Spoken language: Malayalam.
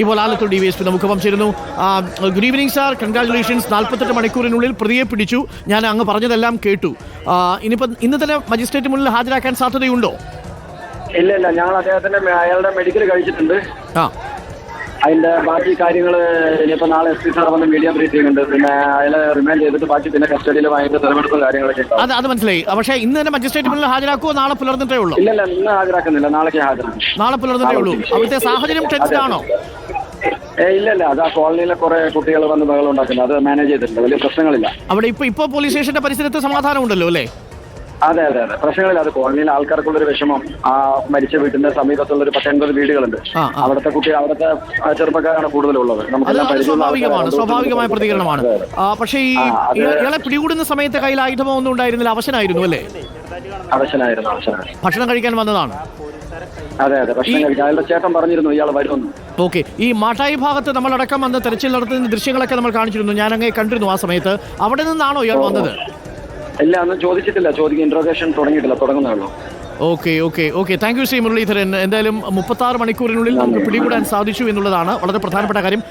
ഇപ്പോൾ ആലത്തൂർ DYSP നമുക്കൊപ്പം ചേരുന്നു. Good evening sir, congratulations. 48 മണിക്കൂറിനുള്ളിൽ പ്രതിയെ പിടിച്ചു. ഞാൻ അങ്ങ് പറഞ്ഞതെല്ലാം കേട്ടു. ഇനിയിപ്പോൾ ഇന്ന് തന്നെ മജിസ്ട്രേറ്റ് മുന്നിൽ ഹാജരാക്കാൻ സാധ്യതയുണ്ടോ? ഇല്ല, ഞങ്ങൾ അദ്ദേഹത്തിന്റെ അയാളുടെ മെഡിക്കൽ കഴിച്ചിട്ടുണ്ട്. അതിന്റെ ബാക്കി കാര്യങ്ങൾ ഇനിയിപ്പോൾ നാളെ SP സാർ വന്ന് മീഡിയ ബ്രീഫിംഗ് ഉണ്ട്. പിന്നെ അയാളെ റിമാൻഡ് ചെയ്തിട്ട് ബാക്കി പിന്നെ കസ്റ്റഡിയിൽ വാങ്ങിയിട്ട് തെളിവെടുപ്പും കാര്യങ്ങളൊക്കെ അത് മനസ്സിലായി. പക്ഷേ ഇന്ന് തന്നെ മജിസ്ട്രേറ്റ് മുന്നിൽ ഹാജരാക്കുമോ? നാളെ പുലർന്നിട്ടേ ഉള്ളൂ? ഇല്ല, ഇന്ന് ഹാജരാക്കുന്നില്ല, നാളേക്ക് ഹാജരാക്കും. നാളെ പുലർന്നിട്ടേ ഉള്ളൂ. അവിടുത്തെ സാഹചര്യം ടെൻഷൻ ആണോ? ഇല്ല, അത് ആ കോളനിയിലെ കുറെ കുട്ടികൾ വന്ന് ബഹളം ഉണ്ടാക്കുന്നത്, അത് മാനേജ് ചെയ്തിട്ടുണ്ട്, വലിയ പ്രശ്നങ്ങളില്ല. അവിടെ ഇപ്പൊ പോലീസ് സ്റ്റേഷന്റെ പരിസരത്ത് സമാധാനം ഉണ്ടല്ലോ അല്ലേ? അതെ, പ്രശ്നങ്ങളില്ല. അത് കോളനിയിലെ ആൾക്കാർക്കുള്ളൊരു വിഷമം. ആ മരിച്ച വീട്ടിന്റെ സമീപത്തുള്ള ഒരു 10-80 വീടുകളുണ്ട്. അവിടുത്തെ ചെറുപ്പക്കാരാണ് കൂടുതലുള്ളത്. സ്വാഭാവികമായ പ്രതികരണമാണ്. പക്ഷേ ഈ ഇയാളെ പിടികൂടുന്ന സമയത്ത് കയ്യിൽ ആയുധമോ ഒന്നും ഉണ്ടായിരുന്നില്ല, അവശനായിരുന്നു അല്ലേ? അവശനായിരുന്നു. ഭക്ഷണം കഴിക്കാൻ വന്നതാണ്. അതെ, ഭക്ഷണം കഴിക്കാൻ അയാളുടെ ചേട്ടൻ പറഞ്ഞിരുന്നു ഇയാൾ വരുമെന്ന്. ഓക്കെ. ഈ മാട്ടായി ഭാഗത്ത് നമ്മളടക്കം വന്ന് തെരച്ചിൽ നടത്തുന്ന ദൃശ്യങ്ങളൊക്കെ നമ്മൾ കാണിച്ചിരുന്നു. ഞാൻ അങ്ങ് കണ്ടിരുന്നു ആ സമയത്ത്. അവിടെ നിന്നാണോ ഇയാൾ വന്നത്? ഇല്ല, അന്ന് ചോദിച്ചിട്ടില്ല. ഇൻട്രോഗേഷൻ തുടങ്ങിയിട്ടില്ല, തുടങ്ങുന്നേ ഉള്ളൂ. Okay. Thank you Shri Muraleedharan. എന്തായാലും 36 മണിക്കൂറിനുള്ളിൽ നമുക്ക് പിടികൂടാൻ സാധിച്ചു എന്നുള്ളതാണ് വളരെ പ്രധാനപ്പെട്ട കാര്യം.